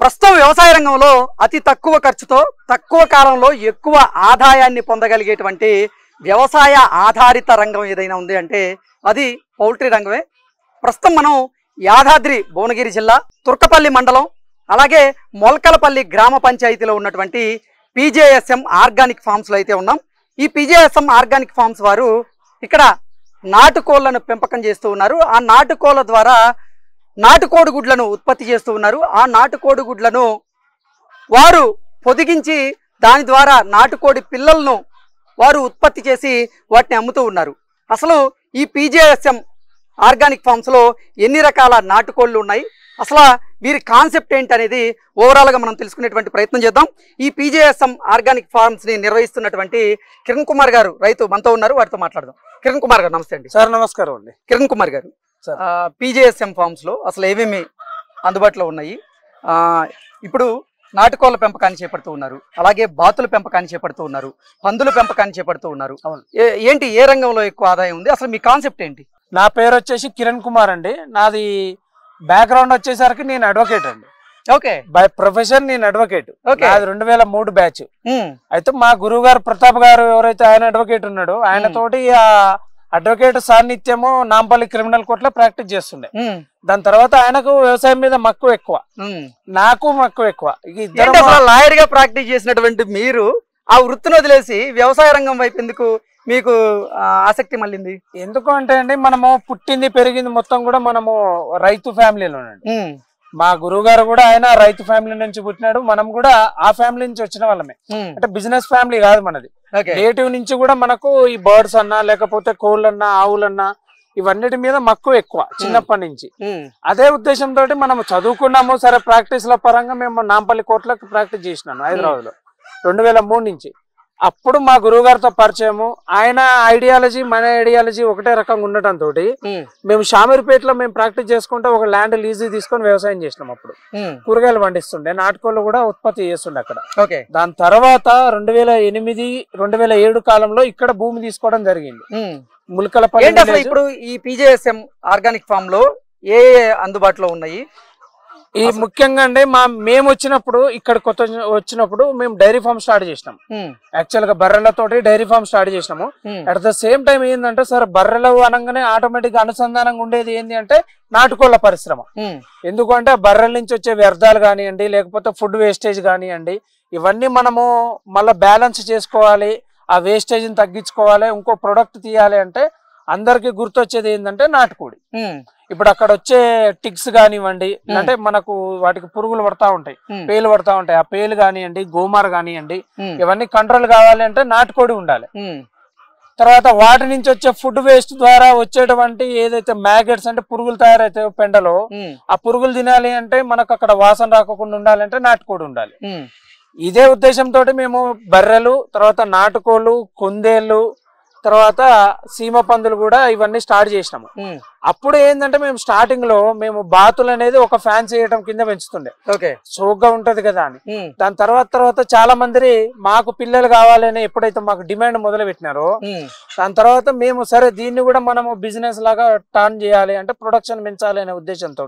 ప్రస్తుతం వ్యవసాయ రంగంలో అతి తక్కువ ఖర్చుతో తక్కువ కాలంలో ఎక్కువ ఆదాయాన్ని పొందగలిగేటువంటి వ్యవసాయ ఆధారిత రంగం ఏదైనా ఉంది అంటే అది పౌల్ట్రీ రంగమే. ప్రస్తుతం మనం యాదాద్రి భువనగిరి జిల్లా తుర్కపల్లి మండలం అలాగే మొల్కలపల్లి గ్రామ పంచాయతీలో ఉన్నటువంటి పీజేఎస్ఎం ఆర్గానిక్ ఫార్మ్స్లో అయితే ఉన్నాం. ఈ పీజేఎస్ఎం ఆర్గానిక్ ఫార్మ్స్ వారు ఇక్కడ నాటుకోళ్లను పెంపకం చేస్తూ ఉన్నారు. ఆ నాటుకోళ్ల ద్వారా నాటుకోడి గుడ్లను ఉత్పత్తి చేస్తూ ఉన్నారు. ఆ నాటుకోడి గుడ్లను వారు పొదిగించి దాని ద్వారా నాటుకోడి పిల్లలను వారు ఉత్పత్తి చేసి వాటిని అమ్ముతూ ఉన్నారు. అసలు ఈ పీజేఎస్ఎం ఆర్గానిక్ ఫార్మ్స్లో ఎన్ని రకాల నాటుకోళ్ళు ఉన్నాయి, అసలు వీరి కాన్సెప్ట్ ఏంటి అనేది ఓవరాల్గా మనం తెలుసుకునేటువంటి ప్రయత్నం చేద్దాం. ఈ పీజేఎస్ఎం ఆర్గానిక్ ఫార్మ్స్ని నిర్వహిస్తున్నటువంటి కిరణ్ కుమార్ గారు రైతు మనతో ఉన్నారు, వారితో మాట్లాడదాం. కిరణ్ కుమార్ గారు నమస్తే అండి. సార్ నమస్కారం అండి. కిరణ్ కుమార్ గారు, పీజేఎస్ఎం ఫార్మ్స్లో అసలు ఏమేమి అందుబాటులో ఉన్నాయి? ఇప్పుడు నాటుకోళ్ల పెంపకాన్ని చేపడుతూ ఉన్నారు, అలాగే బాతుల పెంపకాన్ని చేపడుతూ ఉన్నారు, పందుల పెంపకాన్ని చేపడుతూ ఉన్నారు. ఏంటి, ఏ రంగంలో ఎక్కువ ఆదాయం ఉంది, అసలు మీ కాన్సెప్ట్ ఏంటి? నా పేరు వచ్చేసి కిరణ్ కుమార్ అండి. నాది బ్యాక్గ్రౌండ్ వచ్చేసరికి నేను అడ్వకేట్ అండి. ఓకే, బై ప్రొఫెషన్ నేను అడ్వకేట్. అది 2003 బ్యాచ్. అయితే మా గురువు గారు ప్రతాప్ గారు ఎవరైతే ఆయన అడ్వకేట్ ఉన్నాడో ఆయన తోటి ఆ అడ్వకేట్ సాన్నిధ్యము నాంపల్లి క్రిమినల్ కోర్టులో ప్రాక్టీస్ చేస్తుండే. దాని తర్వాత ఆయనకు వ్యవసాయం మీద మక్కువ ఎక్కువ, నాకు మక్కువ ఎక్కువ. లాయర్ గా ప్రాక్టీస్ చేసినటువంటి మీరు ఆ వృత్తిని వదిలేసి వ్యవసాయ రంగం వైపు ఎందుకు మీకు ఆసక్తి మళ్ళింది? ఎందుకు అంటే అండి, మనము పుట్టింది పెరిగింది మొత్తం కూడా మనము రైతు ఫ్యామిలీలోనండి. మా గురువు గారు కూడా ఆయన రైతు ఫ్యామిలీ నుంచి పుట్టినాడు, మనం కూడా ఆ ఫ్యామిలీ నుంచి వచ్చిన వాళ్ళమే. అంటే బిజినెస్ ఫ్యామిలీ కాదు మనది. నేటివ్ నుంచి కూడా మనకు ఈ బర్డ్స్ అన్నా లేకపోతే కోళ్ళన్నా ఆవులన్నా ఇవన్నిటి మీద మక్కువ ఎక్కువ చిన్నప్పటి నుంచి. అదే ఉద్దేశంతో మనం చదువుకున్నాము. సరే, ప్రాక్టీస్ ల పరంగా మేము నాంపల్లి కోర్టులకు ప్రాక్టీస్ చేసినాను హైదరాబాద్ లో 2003 నుంచి. అప్పుడు మా గురువు గారితో పరిచయము. ఆయన ఐడియాలజీ మన ఐడియాలజీ ఒకటే రకంగా ఉండటంతో మేము షామీర్పేటలో మేము ప్రాక్టీస్ చేసుకుంటే ఒక ల్యాండ్ లీజీ తీసుకొని వ్యవసాయం చేసినాం. అప్పుడు కూరగాయలు పండిస్తుండే, నాటుకోళ్ళు కూడా ఉత్పత్తి చేస్తుండే అక్కడ. దాని తర్వాత 2008-2007 కాలంలో ఇక్కడ భూమి తీసుకోవడం జరిగింది ముల్కలపల్లి. ఇప్పుడు ఈ పీజేఎస్ఎం ఆర్గానిక్ ఫామ్ లో ఏ అందుబాటులో ఉన్నాయి? ఈ ముఖ్యంగా అండి మేము వచ్చినప్పుడు ఇక్కడ కొత్త వచ్చినప్పుడు మేము డైరీ ఫామ్ స్టార్ట్ చేసినాం. యాక్చువల్ గా బర్రెలతోటి డైరీ ఫామ్ స్టార్ట్ చేసినాము. అట్ ద సేమ్ టైం ఏంటంటే సార్, బర్రెలు అనగానే ఆటోమేటిక్ గా అనుసంధానంగా ఉండేది ఏంటి అంటే నాటుకోళ్ల పరిశ్రమ. ఎందుకంటే బర్రెల నుంచి వచ్చే వ్యర్థాలు కానివ్వండి లేకపోతే ఫుడ్ వేస్టేజ్ కానివ్వండి ఇవన్నీ మనము మళ్ళీ బ్యాలెన్స్ చేసుకోవాలి, ఆ వేస్టేజ్ ని తగ్గించుకోవాలి, ఇంకో ప్రొడక్ట్ తీయాలి అంటే అందరికి గుర్తొచ్చేది ఏంటంటే నాటుకోడి. ఇప్పుడు అక్కడ వచ్చే టిక్స్ కానివ్వండి, అంటే మనకు వాటికి పురుగులు పడతా ఉంటాయి, పేలు పడతా ఉంటాయి, ఆ పేలు కానివ్వండి గోమార్ కానివ్వండి ఇవన్నీ కంట్రోల్ కావాలి అంటే నాటుకోడి ఉండాలి. తర్వాత వాటి నుంచి వచ్చే ఫుడ్ వేస్ట్ ద్వారా వచ్చేటువంటి ఏదైతే మ్యాగెట్స్ అంటే పురుగులు తయారైతాయో పెండలో, ఆ పురుగులు తినాలి అంటే మనకు అక్కడ వాసన రాకుండా ఉండాలంటే నాటుకోడి ఉండాలి. ఇదే ఉద్దేశంతో మేము బర్రెలు, తర్వాత నాటుకోళ్ళు, కుందేళ్ళు, తర్వాత సీమ పందులు కూడా ఇవన్నీ స్టార్ట్ చేసినాము. అప్పుడు ఏంటంటే మేము స్టార్టింగ్ లో మేము బాతులు అనేది ఒక ఫ్యాన్స్ వేయడం కింద పెంచుతుండే, సోగ్గా ఉంటది కదా అని. దాని తర్వాత చాలా మంది మాకు పిల్లలు కావాలని ఎప్పుడైతే మాకు డిమాండ్ మొదలు పెట్టినారో దాని తర్వాత మేము సరే దీన్ని కూడా మనము బిజినెస్ లాగా టర్న్ చేయాలి అంటే ప్రొడక్షన్ పెంచాలి అనే ఉద్దేశంతో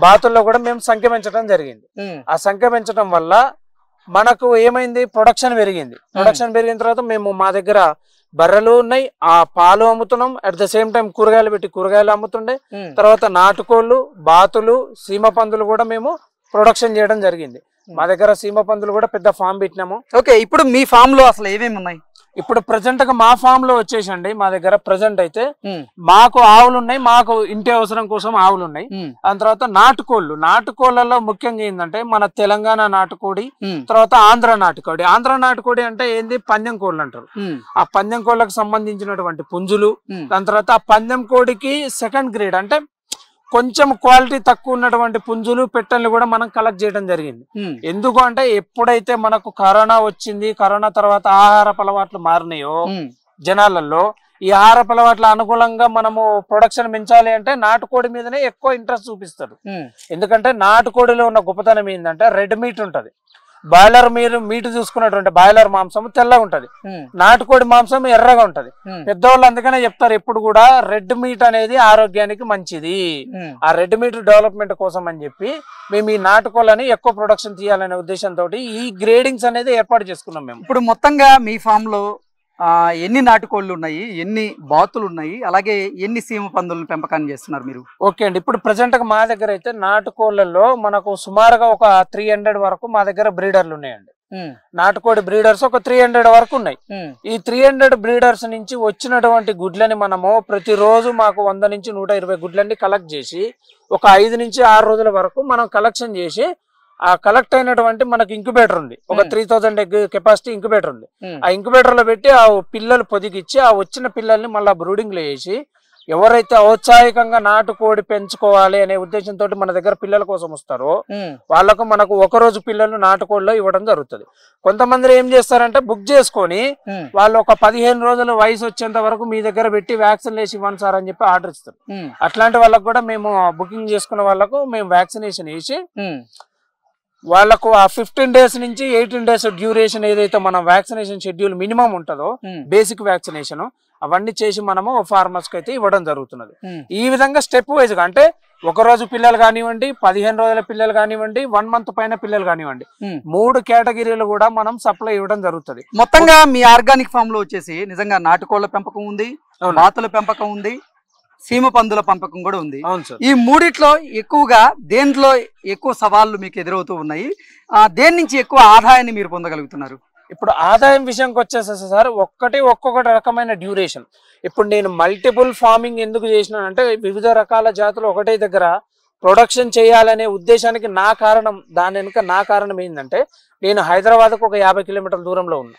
బాతుల్లో కూడా మేము సంఖ్య పెంచడం జరిగింది. ఆ సంఖ్య పెంచడం వల్ల మనకు ఏమైంది, ప్రొడక్షన్ పెరిగింది. ప్రొడక్షన్ పెరిగిన తర్వాత మేము మా దగ్గర బర్రెలు ఉన్నాయి, ఆ పాలు అమ్ముతున్నాం. అట్ ద సేమ్ టైం కూరగాయలు పెట్టి కూరగాయలు అమ్ముతుండే. తర్వాత నాటుకోళ్ళు, బాతులు, సీమ పందులు కూడా మేము ప్రొడక్షన్ చేయడం జరిగింది. మా దగ్గర సీమ పందులు కూడా పెద్ద ఫామ్ పెట్టినాము. ఓకే, ఇప్పుడు మీ ఫామ్ లో అసలు ఏమేమి ఉన్నాయి? ఇప్పుడు ప్రజెంట్ గా మా ఫామ్ లో వచ్చేసండి మా దగ్గర ప్రజెంట్ అయితే మాకు ఆవులు ఉన్నాయి, మాకు ఇంటి అవసరం కోసం ఆవులు ఉన్నాయి. దాని తర్వాత నాటుకోళ్లలో ముఖ్యంగా ఏంటంటే మన తెలంగాణ నాటుకోడి, తర్వాత ఆంధ్ర నాటుకోడి. ఆంధ్ర నాటుకోడి అంటే ఏంది, పందెం కోళ్ళు అంటారు. ఆ పందెం కోళ్ళకు సంబంధించినటువంటి పుంజులు. దాని తర్వాత ఆ పందెం కోడికి సెకండ్ గ్రేడ్ అంటే కొంచెం క్వాలిటీ తక్కువ ఉన్నటువంటి పుంజులు, పెట్టెలు కూడా మనం కలెక్ట్ చేయడం జరిగింది. ఎందుకు అంటే ఎప్పుడైతే మనకు కరోనా వచ్చింది, కరోనా తర్వాత ఆహారపు అలవాట్లు మారినాయో జనాలలో, ఈ ఆహారపు అలవాట్ల అనుకూలంగా మనము ప్రొడక్షన్ పెంచాలి అంటే నాటుకోడి మీదనే ఎక్కువ ఇంట్రెస్ట్ చూపిస్తారు. ఎందుకంటే నాటుకోడిలో ఉన్న గొప్పతనం ఏంటంటే రెడ్ మీట్ ఉంటది. బాయిలర్ మీట్ చూసుకున్నటువంటి బాయిలర్ మాంసం తెల్లగా ఉంటది, నాటుకోడి మాంసం ఎర్రగా ఉంటది. పెద్దవాళ్ళు అందుకనే చెప్తారు ఎప్పుడు కూడా రెడ్ మీట్ అనేది ఆరోగ్యానికి మంచిది. ఆ రెడ్ మీట్ డెవలప్మెంట్ కోసం అని చెప్పి మేము ఈ నాటుకోళ్ళని ఎక్కువ ప్రొడక్షన్ తీయాలనే ఉద్దేశంతో ఈ గ్రేడింగ్స్ అనేది ఏర్పాటు చేసుకున్నాం మేము. ఇప్పుడు మొత్తంగా మీ ఫామ్ లో ఎన్ని నాటుకోళ్లు ఉన్నాయి, ఎన్ని బాతులు ఉన్నాయి, అలాగే ఎన్ని సీమ పందులను పెంపకాన్ని చేస్తున్నారు మీరు? ఓకే అండి, ఇప్పుడు ప్రెసెంట్ గా మా దగ్గర అయితే నాటుకోళ్లలో మనకు సుమారుగా ఒక 300 వరకు మా దగ్గర బ్రీడర్లు ఉన్నాయండి. నాటుకోడి బ్రీడర్స్ ఒక 300 వరకు ఉన్నాయి. ఈ 300 బ్రీడర్స్ నుంచి వచ్చినటువంటి గుడ్లని మనము ప్రతిరోజు మాకు 100 నుంచి 120 గుడ్లని కలెక్ట్ చేసి ఒక 5 నుంచి 6 రోజుల వరకు మనం కలెక్షన్ చేసి ఆ కలెక్ట్ అయినటువంటి మనకు ఇంక్యుబేటర్ ఉంది, ఒక 3000 ఎగ్ కెపాసిటీ ఇంక్యుబేటర్ ఉంది. ఆ ఇంక్యుబేటర్ లో పెట్టి ఆ పిల్లలు పొదిగిచ్చి ఆ వచ్చిన పిల్లల్ని మళ్ళీ బ్రూడింగ్ లో వేసి ఎవరైతే ఔత్సాహికంగా నాటుకోడి పెంచుకోవాలి అనే ఉద్దేశంతో మన దగ్గర పిల్లల కోసం వస్తారో వాళ్ళకు మనకు ఒక రోజు పిల్లలు నాటుకోడిలో ఇవ్వడం జరుగుతుంది. కొంతమంది ఏం చేస్తారంటే బుక్ చేసుకొని వాళ్ళు ఒక 15 రోజుల వయసు వచ్చేంత వరకు మీ దగ్గర పెట్టి వ్యాక్సిన్ వేసి ఇవ్వండి సార్ అని చెప్పి ఆర్డర్ ఇస్తారు. అట్లాంటి వాళ్ళకు కూడా మేము బుకింగ్ చేసుకున్న వాళ్ళకు మేము వ్యాక్సినేషన్ వేసి వాళ్ళకు ఆ 15 డేస్ నుంచి 18 డేస్ డ్యూరేషన్ ఏదైతే మన వ్యాక్సినేషన్ షెడ్యూల్ మినిమం ఉంటుందో బేసిక్ వ్యాక్సినేషన్ అవన్నీ చేసి మనము ఫార్మర్స్ కి అయితే ఇవ్వడం జరుగుతున్నది. ఈ విధంగా స్టెప్ వైజ్ గా అంటే ఒక రోజు పిల్లలు కానివ్వండి, 15 రోజుల పిల్లలు కానివ్వండి, 1 మంత్ పైన పిల్లలు కానివ్వండి, 3 కేటగిరీలు కూడా మనం సప్లై ఇవ్వడం జరుగుతుంది. మొత్తంగా మీ ఆర్గానిక్ ఫామ్ లో వచ్చేసి నిజంగా నాటుకోళ్ల పెంపకం ఉంది, బాతుల పెంపకం ఉంది, సీమ పందుల పెంపకం కూడా ఉంది. ఈ మూడిట్లో ఎక్కువగా దేంట్లో ఎక్కువ సవాళ్లు మీకు ఎదురవుతూ ఉన్నాయి, దేని నుంచి ఎక్కువ ఆదాయాన్ని మీరు పొందగలుగుతున్నారు? ఇప్పుడు ఆదాయం విషయంకి వచ్చేసేసి సార్ ఒక్కొక్కటి రకమైన డ్యూరేషన్. ఇప్పుడు నేను మల్టిపుల్ ఫార్మింగ్ ఎందుకు చేసినానంటే వివిధ రకాల జాతులు ఒకటే దగ్గర ప్రొడక్షన్ చేయాలనే ఉద్దేశానికి దాని వెనుక నా కారణం ఏంటంటే నేను హైదరాబాద్కు ఒక 50 కిలోమీటర్ల దూరంలో ఉన్నా.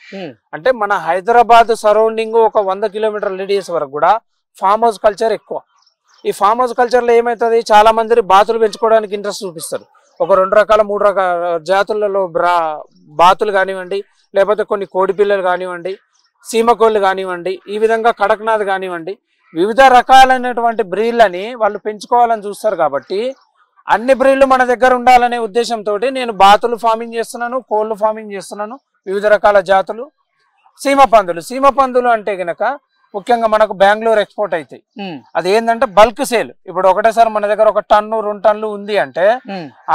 అంటే మన హైదరాబాద్ సరౌండింగ్ ఒక 100 కిలోమీటర్ల రేడియస్ వరకు కూడా ఫామ్ హౌస్ కల్చర్ ఎక్కువ. ఈ ఫామ్ హౌస్ కల్చర్ లో ఏమవుతుంది, చాలా మంది బాతులు పెంచుకోవడానికి ఇంట్రెస్ట్ చూపిస్తారు. ఒక 2 రకాల 3 రకాల జాతులలో బాతులు కానివ్వండి, లేకపోతే కొన్ని కోడి పిల్లలు కానివ్వండి, సీమకోళ్ళు కానివ్వండి, ఈ విధంగా కడక్నాథ్ కానివ్వండి, వివిధ రకాలైనటువంటి బ్రీడ్లని వాళ్ళు పెంచుకోవాలని చూస్తారు. కాబట్టి అన్ని బ్రీడ్లు మన దగ్గర ఉండాలనే ఉద్దేశంతో నేను బాతులు ఫార్మింగ్ చేస్తున్నాను, కోళ్ళు ఫార్మింగ్ చేస్తున్నాను, వివిధ రకాల జాతులు. సీమ పందులు అంటే గనక ముఖ్యంగా మనకు బెంగళూరు ఎక్స్పోర్ట్ అవుతాయి. అది ఏంటంటే బల్క్ సేల్. ఇప్పుడు ఒకటేసారి మన దగ్గర 1 టన్ను 2 టన్నులు ఉంది అంటే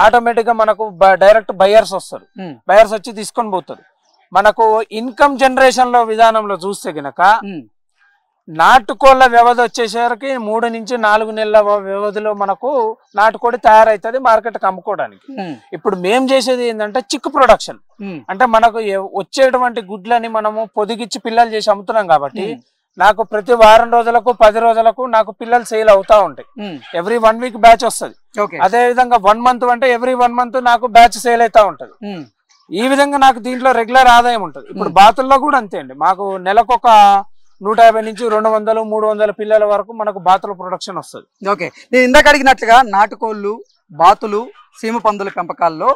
ఆటోమేటిక్ గా మనకు డైరెక్ట్ బయర్స్ వస్తారు. బయర్స్ వచ్చి తీసుకొని పోతారు. మనకు ఇన్కమ్ జనరేషన్ లో విధానంలో చూస్తే గనక నాటుకోళ్ల వ్యవధి వచ్చేసరికి 3 నుంచి 4 నెలల వ్యవధిలో మనకు నాటుకోడి తయారైతుంది మార్కెట్కి అమ్ముకోవడానికి. ఇప్పుడు మేం చేసేది ఏంటంటే చిక్ ప్రొడక్షన్. అంటే మనకు వచ్చేటువంటి గుడ్లని మనము పొదిగిచ్చి పిల్లలు చేసి అమ్ముతున్నాం కాబట్టి నాకు ప్రతి వారం రోజులకు 10 రోజులకు నాకు పిల్లలు సేల్ అవుతా ఉంటాయి. ఎవ్రీ 1 వీక్ బ్యాచ్ వస్తుంది. అదే విధంగా 1 మంత్ అంటే ఎవ్రీ 1 మంత్ నాకు బ్యాచ్ సేల్ అవుతా ఉంటది. ఈ విధంగా నాకు దీంట్లో రెగ్యులర్ ఆదాయం ఉంటుంది. ఇప్పుడు బాతుల్లో కూడా అంతే అండి, మాకు నెలకు ఒక 150 నుంచి 200 300 పిల్లల వరకు మనకు బాతుల ప్రొడక్షన్ వస్తుంది. ఓకే, నేను ఇందాక అడిగినట్లుగా నాటుకోళ్లు, బాతులు, సీమ పందుల పెంపకాల్లో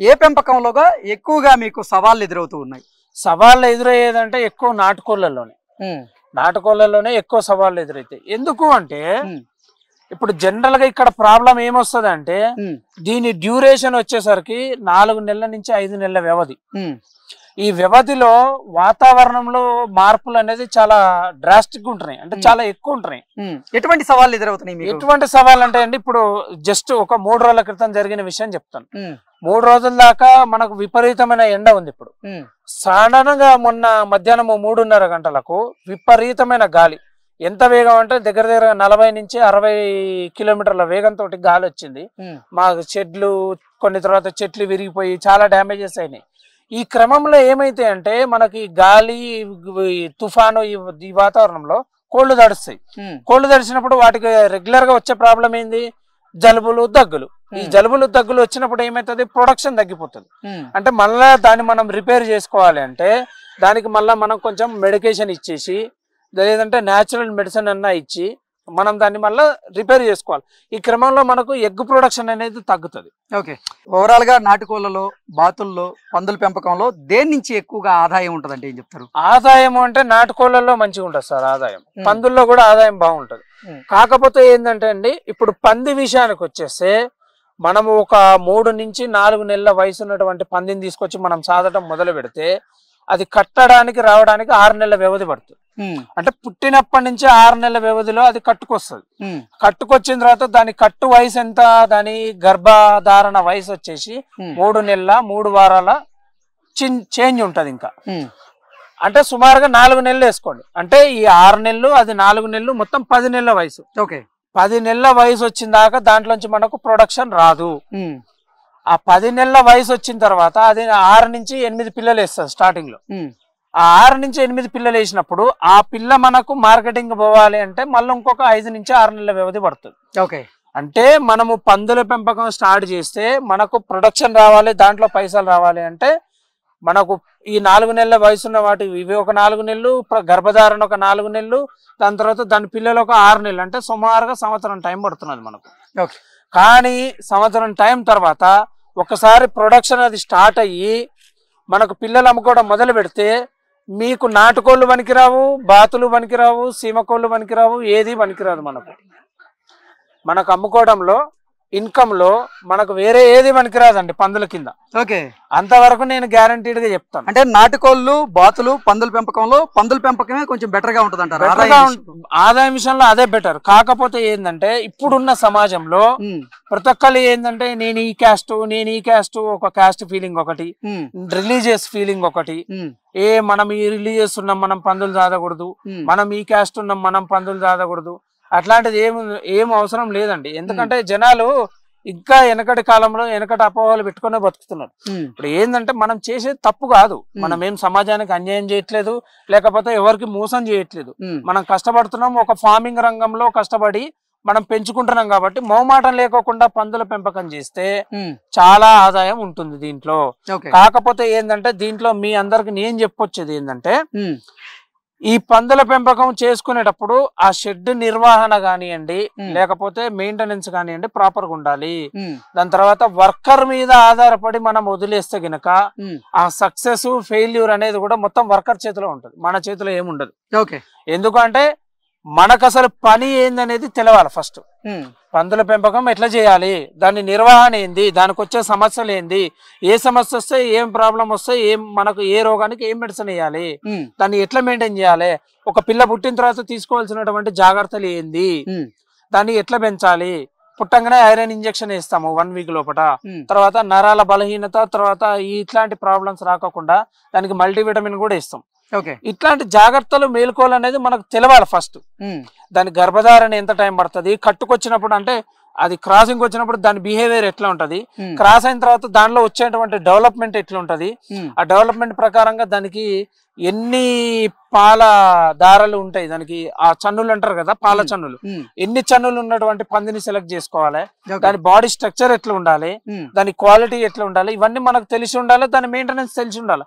ఏ పెంపకంలోగా ఎక్కువగా మీకు సవాళ్ళు ఎదురవుతూ ఉన్నాయి? సవాళ్ళు ఎదురయ్యేదంటే ఎక్కువ నాటుకోళ్లలోనే ఎక్కువ సవాళ్ళు ఎదురైతాయి. ఎందుకు అంటే ఇప్పుడు జనరల్ గా ఇక్కడ ప్రాబ్లం ఏమొస్తుంది అంటే దీని డ్యూరేషన్ వచ్చేసరికి 4 నెలల నుంచి 5 నెలల వ్యవధి. ఈ వ్యవధిలో వాతావరణంలో మార్పులు అనేది చాలా డ్రాస్టిక్ ఉంటున్నాయి, అంటే చాలా ఎక్కువ ఉంటున్నాయి. ఎటువంటి సవాళ్ళు ఎదురవుతున్నాయి? ఎటువంటి సవాళ్ళు అంటే అండి, ఇప్పుడు జస్ట్ ఒక 3 రోజుల క్రితం జరిగిన విషయం చెప్తాను. 3 రోజుల దాకా మనకు విపరీతమైన ఎండ ఉంది. ఇప్పుడు సడన్ గా మొన్న మధ్యాహ్నం 3:30 గంటలకు విపరీతమైన గాలి. ఎంత వేగం అంటే దగ్గర 40 నుంచి 60 కిలోమీటర్ల వేగంతో గాలి వచ్చింది. మా కొన్ని తర్వాత చెట్లు విరిగిపోయి చాలా డ్యామేజెస్ అయినాయి. ఈ క్రమంలో ఏమైతే అంటే మనకి గాలి, తుఫాను, ఈ వాతావరణంలో కోళ్లు తడుస్తాయి. కోళ్లు తడిచినప్పుడు వాటికి రెగ్యులర్ గా వచ్చే ప్రాబ్లం ఏంది, జలుబులు, దగ్గులు. ఈ జలుబులు, దగ్గులు వచ్చినప్పుడు ఏమైతుంది, ప్రొడక్షన్ తగ్గిపోతుంది. అంటే మళ్ళా దాన్ని మనం రిపేర్ చేసుకోవాలి అంటే దానికి మళ్ళీ మనం కొంచెం మెడికేషన్ ఇచ్చేసి లేదంటే న్యాచురల్ మెడిసిన్ అన్నా ఇచ్చి మనం దాన్ని మళ్ళీ రిపేర్ చేసుకోవాలి. ఈ క్రమంలో మనకు ఎగ్ ప్రొడక్షన్ అనేది తగ్గుతుంది. ఓకే, ఓవరాల్ గా నాటుకోళ్లలో, బాతుల్లో, పందుల పెంపకంలో దేని నుంచి ఎక్కువగా ఆదాయం ఉంటదంటే ఏం చెప్తారు? ఆదాయం అంటే నాటుకోళ్లలో మంచిగా ఉంటుంది సార్ ఆదాయం, పందుల్లో కూడా ఆదాయం బాగుంటది. కాకపోతే ఏంటంటే అండి, ఇప్పుడు పంది విషయానికి వచ్చేస్తే మనము ఒక 3 నుంచి 4 నెలల వయసు ఉన్నటువంటి పందిని తీసుకొచ్చి మనం సాదటం మొదలు పెడితే అది కట్టడానికి రావడానికి 6 నెలల వ్యవధి పడుతుంది. అంటే పుట్టినప్పటి నుంచి 6 నెలల వ్యవధిలో అది కట్టుకొస్తుంది. కట్టుకొచ్చిన తర్వాత దాని కట్టు వయసు ఎంత, దాని గర్భధారణ వయసు వచ్చేసి 3 నెలల 3 వారాల చేంజ్ ఉంటది. ఇంకా అంటే సుమారుగా 4 నెలలు వేసుకోండి. అంటే ఈ 6 నెలలు అది 4 నెలలు మొత్తం 10 నెలల వయసు. 10 నెలల వయసు వచ్చిన దాకా దాంట్లోంచి మనకు ప్రొడక్షన్ రాదు. ఆ 10 నెలల వయసు వచ్చిన తర్వాత అది 6 నుంచి 8 పిల్లలు వేస్తుంది స్టార్టింగ్ లో. ఆ 6 నుంచి 8 పిల్లలు వేసినప్పుడు ఆ పిల్ల మనకు మార్కెటింగ్ పోవాలి అంటే మళ్ళీ ఇంకొక 5 నుంచి 6 నెలల వ్యవధి పడుతుంది. అంటే మనము పందుల పెంపకం స్టార్ట్ చేస్తే మనకు ప్రొడక్షన్ రావాలి, దాంట్లో పైసలు రావాలి అంటే మనకు ఈ 4 నెలల వయసున్న వాటి ఇవి ఒక 4 నెలలు, గర్భధారణ ఒక 4 నెలలు, దాని తర్వాత దాని పిల్లలు ఒక 6 నెలలు, అంటే సుమారుగా సంవత్సరం టైం పడుతున్నది మనకు. కానీ సంవత్సరం టైం తర్వాత ఒకసారి ప్రొడక్షన్ అది స్టార్ట్ అయ్యి మనకు పిల్లలు అమ్ముకోవడం మొదలు పెడితే మీకు నాటుకోళ్ళు పనికిరావు, బాతులు పనికిరావు, సీమకోళ్ళు పనికిరావు, ఏది పనికిరాదు. మనకు అమ్ముకోవడంలో ఇన్కమ్ లో మనకు వేరే ఏది పనికిరాదండి పందుల కింద. అంతవరకు నేను గ్యారంటీడ్ గా చెప్తాను. అంటే నాటుకోళ్ళు, బాతులు, పందుల పెంపకంలో పందుల పెంపకమే కొంచెం బెటర్ గా ఉంటుంది అంటారు. ఆదాయం విషయంలో అదే బెటర్. కాకపోతే ఏంటంటే ఇప్పుడున్న సమాజంలో ప్రతి ఒక్కరు ఏంటంటే నేను ఈ క్యాస్ట్ ఒక క్యాస్ట్ ఫీలింగ్ ఒకటి, రిలీజియస్ ఫీలింగ్ ఒకటి, మనం ఈ రిలీజియస్ ఉన్నాం మనం పందులు దాదకూడదు, మనం ఈ క్యాస్ట్ ఉన్నాం మనం పందులు దాదకూడదు, అట్లాంటిది ఏం అవసరం లేదండి. ఎందుకంటే జనాలు ఇంకా వెనకటి కాలంలో వెనకటి అపోహలు పెట్టుకునే బతుకుతున్నారు. ఇప్పుడు ఏంటంటే మనం చేసేది తప్పు కాదు, మనం ఏం సమాజానికి అన్యాయం చేయట్లేదు, లేకపోతే ఎవరికి మోసం చేయట్లేదు. మనం కష్టపడుతున్నాం, ఒక ఫార్మింగ్ రంగంలో కష్టపడి మనం పెంచుకుంటున్నాం కాబట్టి మొహమాటం లేకోకుండా పందుల పెంపకం చేస్తే చాలా ఆదాయం ఉంటుంది దీంట్లో. కాకపోతే ఏంటంటే దీంట్లో మీ అందరికి నేను చెప్పొచ్చేది ఏంటంటే ఈ పందుల పెంపకం చేసుకునేటప్పుడు ఆ షెడ్ నిర్వహణ కానివ్వండి, లేకపోతే మెయింటెనెన్స్ కానివ్వండి ప్రాపర్ గా ఉండాలి. దాని తర్వాత వర్కర్ మీద ఆధారపడి మనం వదిలేస్తే గనక ఆ సక్సెస్ ఫెయిల్యూర్ అనేది కూడా మొత్తం వర్కర్ చేతిలో ఉంటది, మన చేతిలో ఏముండదు. ఎందుకంటే మనకు అసలు పని ఏందనేది తెలవాలి ఫస్ట్. పందుల పెంపకం ఎట్లా చేయాలి, దాని నిర్వహణ ఏంది, దానికి వచ్చే సమస్యలు ఏంది, ఏ సమస్య వస్తే ఏం ప్రాబ్లం వస్తే మనకు ఏ రోగానికి ఏం మెడిసిన్ వేయాలి, దాన్ని ఎట్లా మెయింటైన్ చేయాలి, ఒక పిల్ల పుట్టిన తర్వాత తీసుకోవాల్సినటువంటి జాగ్రత్తలు ఏంది, దాన్ని ఎట్లా పెంచాలి, పుట్టంగానే ఐరన్ ఇంజెక్షన్ వేస్తాము 1 వీక్ లోపల, తర్వాత నరాల బలహీనత, తర్వాత ఇట్లాంటి ప్రాబ్లమ్స్ రాకుండా దానికి మల్టీవిటమిన్ కూడా ఇస్తాం. ఇట్లాంటి జాగ్రత్తలు మేలుకోవాలి అనేది మనకు తెలవాలి ఫస్ట్. దాని గర్భధారణ ఎంత టైం పడుతుంది, కట్టుకొచ్చినప్పుడు అంటే అది క్రాసింగ్ వచ్చినప్పుడు దాని బిహేవియర్ ఎట్లా ఉంటది, క్రాస్ అయిన తర్వాత దానిలో వచ్చేటువంటి డెవలప్మెంట్ ఎట్లా ఉంటది, ఆ డెవలప్మెంట్ ప్రకారంగా దానికి ఎన్ని పాల దారాలు ఉంటాయి, దానికి ఆ చన్నులు అంటారు కదా పాల చన్నులు, ఎన్ని చన్నులు ఉన్నటువంటి పందిని సెలెక్ట్ చేసుకోవాలి, దాని బాడీ స్ట్రక్చర్ ఎట్లా ఉండాలి, దాని క్వాలిటీ ఎట్లా ఉండాలి, ఇవన్నీ మనకు తెలిసి ఉండాలి, దాని మెయింటెనెన్స్ తెలిసి ఉండాలి.